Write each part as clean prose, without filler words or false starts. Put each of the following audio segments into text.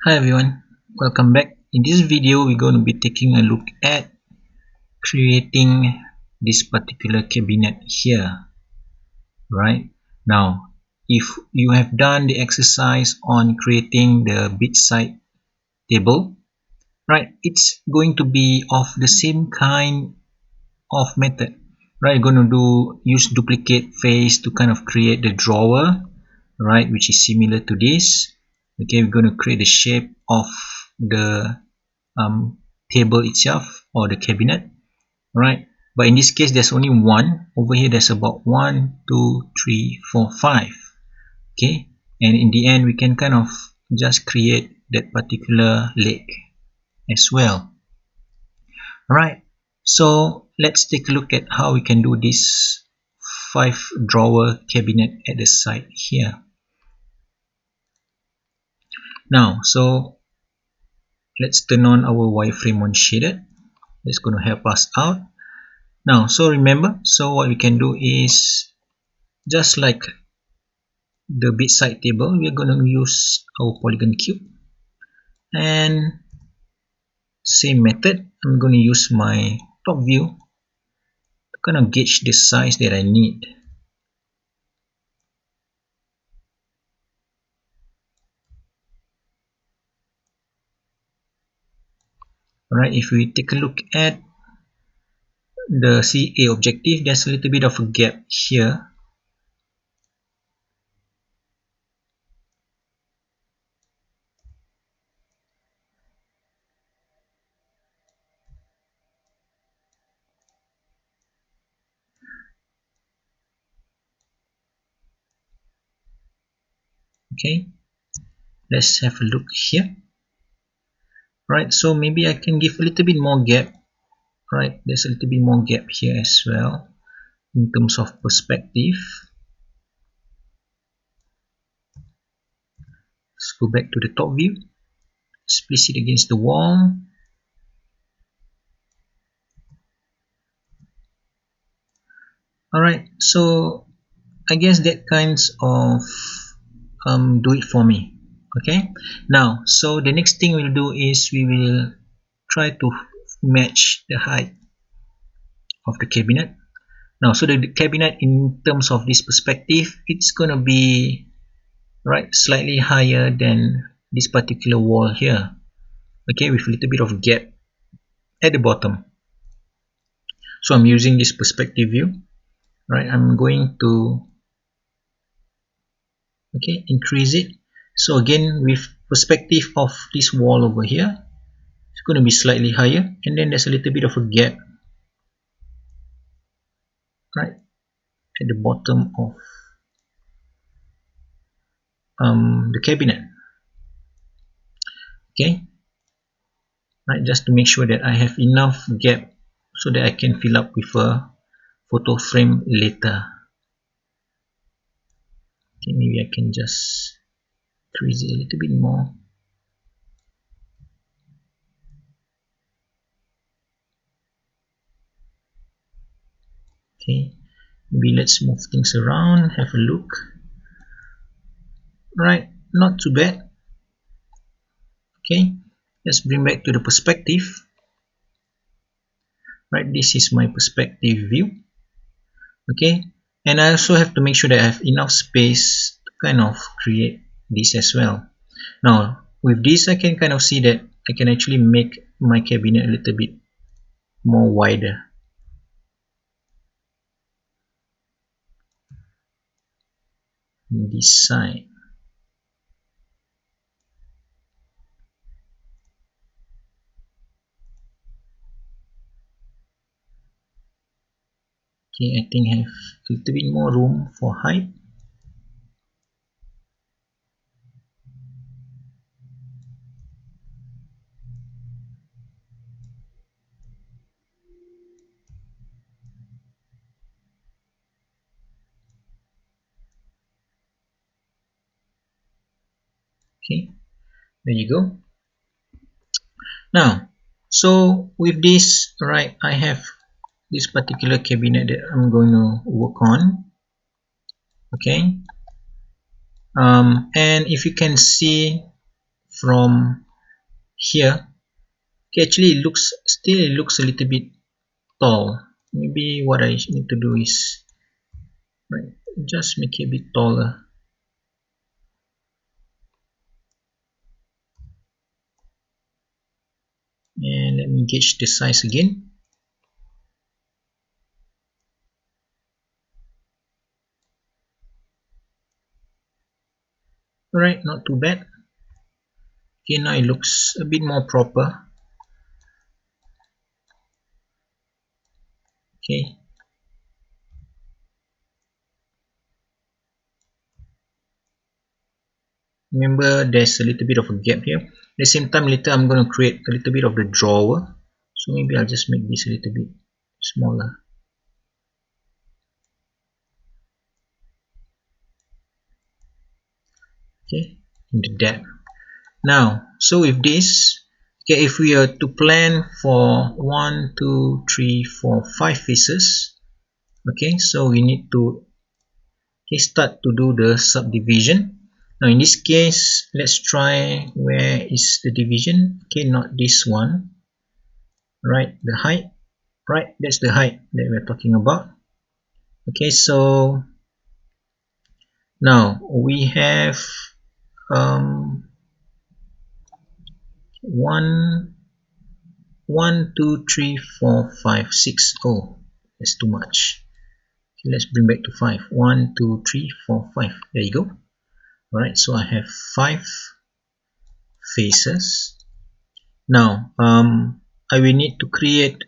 Hi everyone, welcome back. In this video we're going to be taking a look at creating this particular cabinet here. Right now, if you have done the exercise on creating the bedside table, right, it's going to be of the same kind of method. Right, you're going to use duplicate face to kind of create the drawer, right, which is similar to this. Okay, we're going to create the shape of the table itself or the cabinet, right? But in this case there's only one. Over here there's about 1 2 3 4 5. Okay, and in the end we can kind of just create that particular leg as well. Right, so let's take a look at how we can do this 5 drawer cabinet at the side here. Now, so let's turn on our wireframe on shaded. That's going to help us out. Now, so remember, so what we can do is just like the bedside table, we are going to use our polygon cube, and same method, I'm going to use my top view to kind of gauge the size that I need. Alright, if we take a look at the CA objective, there's a little bit of a gap here. Okay, let's have a look here. Right, so maybe I can give a little bit more gap. Right, there's a little bit more gap here as well in terms of perspective. Let's go back to the top view. Let's place it against the wall. Alright, so I guess that kinds of do it for me. Okay, now so the next thing we'll do is we will try to match the height of the cabinet. Now, so the cabinet in terms of this perspective, it's gonna be right slightly higher than this particular wall here. Okay, with a little bit of gap at the bottom. So I'm using this perspective view. Right, I'm going to increase it. So again, with perspective of this wall over here, it's going to be slightly higher, and then there's a little bit of a gap right at the bottom of the cabinet. Okay, right, just to make sure that I have enough gap so that I can fill up with a photo frame later. Okay, maybe I can just increase it a little bit more. Okay, maybe let's move things around, have a look. Right, not too bad. Okay, let's bring back to the perspective. Right, this is my perspective view. Okay, and I also have to make sure that I have enough space to kind of create this as well. Now, with this I can kind of see that I can actually make my cabinet a little bit more wider. This side. Okay, I think I have a little bit more room for height. Okay, there you go. Now, so with this, right, I have this particular cabinet that I'm going to work on. Okay, and if you can see from here, okay, actually it looks a little bit tall. Maybe what I need to do is, right, just make it a bit taller. And let me gauge the size again. Alright, not too bad. Okay, now it looks a bit more proper. Okay. Remember, there's a little bit of a gap here. At the same time, later I'm going to create a little bit of the drawer. So maybe I'll just make this a little bit smaller. Okay, into that. Now, so with this, okay, if we are to plan for 1, 2, 3, 4, 5 faces, okay, so we need to start to do the subdivision. Now in this case, let's try where is the division. Okay, not this one, right? The height, right? That's the height that we're talking about. Okay, so now we have 1, 2, 3, 4, 5, 6. Oh, that's too much. Okay, let's bring back to 5. 1, 2, 3, 4, 5. There you go. Alright, so I have 5 faces. Now, I will need to create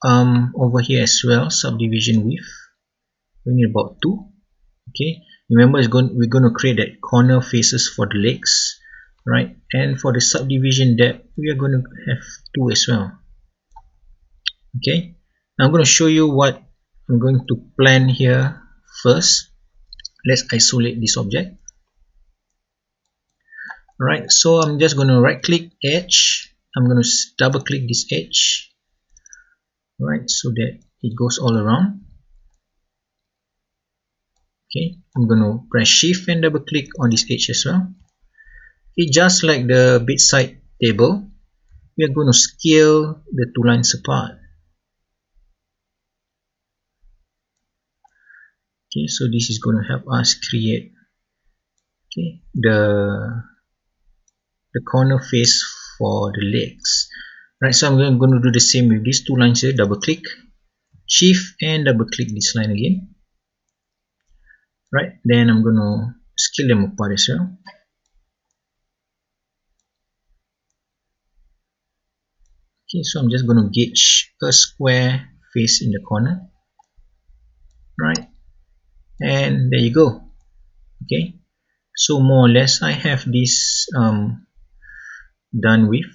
over here as well subdivision width. We need about 2. Okay, remember we're going to create that corner faces for the legs, right? And for the subdivision depth, we are going to have 2 as well. Okay, now I'm going to show you what I'm going to plan here first. Let's isolate this object. Alright, so I'm just going to right click edge. I'm going to double click this edge, right, so that it goes all around. Okay, I'm going to press shift and double click on this edge as well. Okay, just like the bedside table, we are going to scale the 2 lines apart. Okay, so this is going to help us create, okay, the corner face for the legs. Right, so I'm going to do the same with these 2 lines here. Double click, shift and double click this line again. Right, then I'm going to scale them apart as well. Okay, so I'm just going to gauge a square face in the corner. Right, and there you go. Okay, so more or less I have this done with.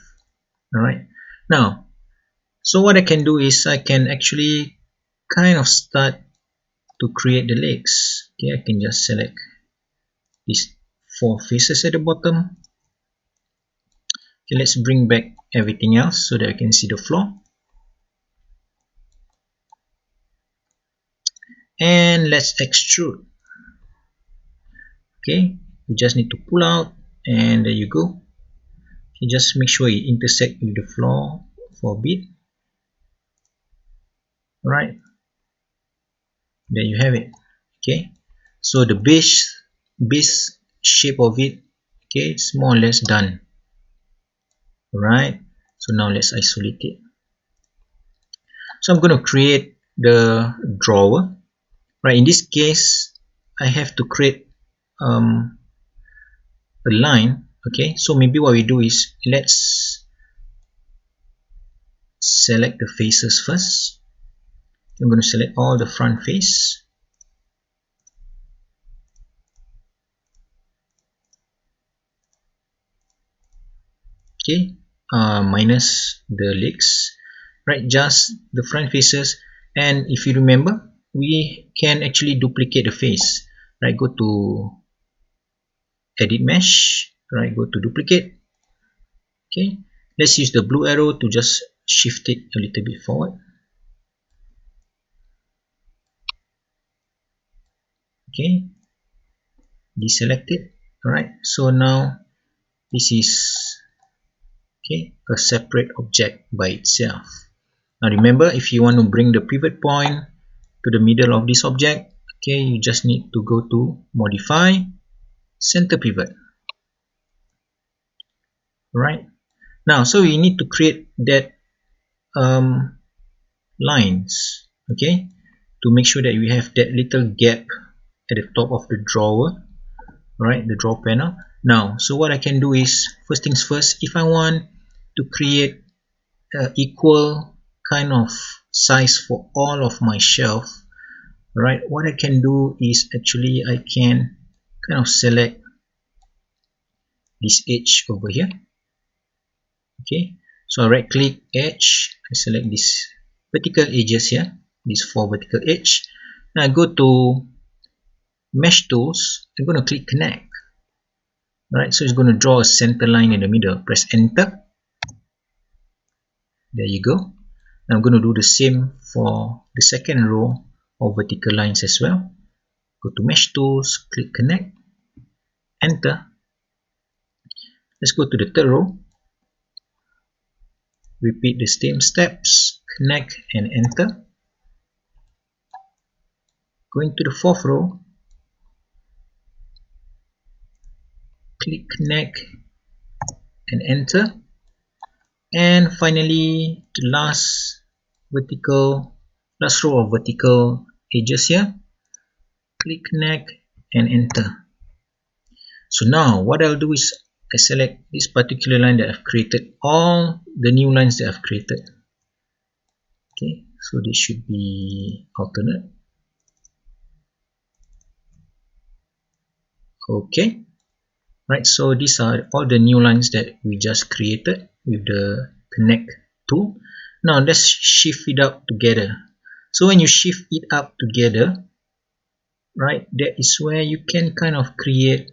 Alright, now, so what I can do is I can actually kind of start to create the legs. Okay, I can just select these 4 faces at the bottom. Okay, let's bring back everything else so that I can see the floor. And let's extrude. Okay, you just need to pull out, and there you go. Okay, just make sure you intersect with the floor for a bit. Alright, there you have it. Okay, so the base shape of it, okay, it's more or less done. Alright, so now let's isolate it. So I'm going to create the drawer. Right, in this case I have to create a line. Okay, so maybe what we do is let's select the faces first. I'm going to select all the front face. Okay, minus the legs, right, just the front faces. And if you remember, we can actually duplicate the face, right? Go to edit mesh, right, go to duplicate. Okay, let's use the blue arrow to just shift it a little bit forward. Okay, deselect it. Alright, so now this is a separate object by itself. Now remember, if you want to bring the pivot point to the middle of this object, you just need to go to modify center pivot. Right now, so we need to create that lines, to make sure that we have that little gap at the top of the drawer, right, the drawer panel. Now, so what I can do is, first things first, if I want to create equal kind of size for all of my shelf, right, what I can do is actually I can kind of select this edge over here. So I right click edge, I select this vertical edges here, these 4 vertical edge. Now I go to mesh tools, I'm going to click connect. Alright, so it's going to draw a center line in the middle. Press enter. There you go. Now I'm going to do the same for the second row of vertical lines as well. Go to mesh tools, click connect, enter. Let's go to the third row. Repeat the same steps, connect and enter. Going to the fourth row, click connect and enter. And finally, the last row of vertical edges here, click connect and enter. So now what I'll do is I select this particular line that I've created, all the new lines that I've created. So this should be alternate. Right, so these are all the new lines that we just created with the connect tool. Now let's shift it up together. So when you shift it up together, right, that is where you can kind of create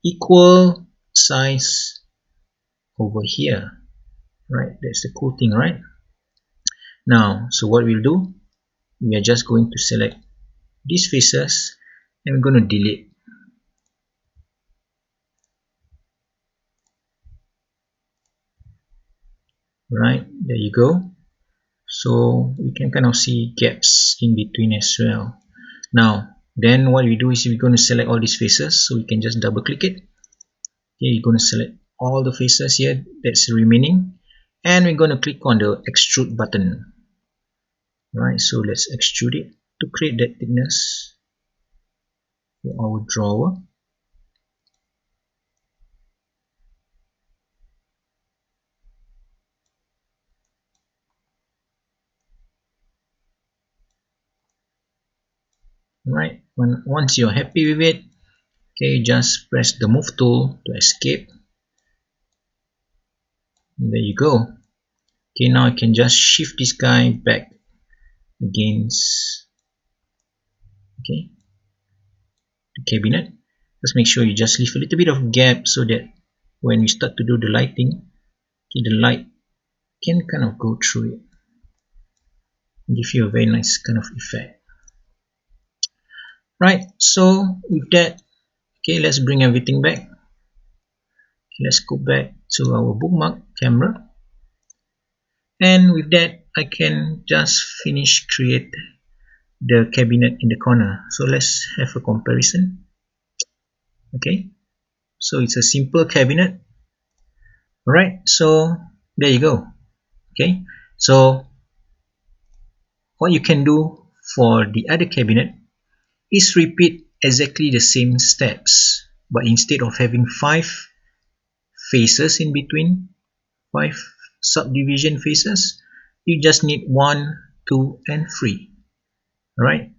equal size over here, right? That's the cool thing, right? Now, so what we'll do, we are just going to select these faces and we're going to delete. Right, there you go. So we can kind of see gaps in between as well. Now then what we do is we're going to select all these faces, so we can just double click it. You're going to select all the faces here that's remaining, and we're going to click on the extrude button. Right, so let's extrude it to create that thickness for our drawer. Right, once you're happy with it, just press the move tool to escape. And there you go. Now I can just shift this guy back against the cabinet. Just make sure you just leave a little bit of gap so that when we start to do the lighting, the light can kind of go through it and give you a very nice kind of effect. Right, so with that, let's bring everything back. Let's go back to our bookmark camera, and with that I can just finish create the cabinet in the corner. So let's have a comparison. So it's a simple cabinet. Alright, so there you go. So what you can do for the other cabinet is repeat exactly the same steps, but instead of having 5 faces in between, 5 subdivision faces, you just need 1, 2 and 3. Alright,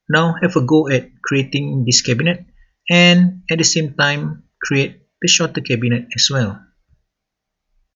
now have a go at creating this cabinet, and at the same time create the shorter cabinet as well.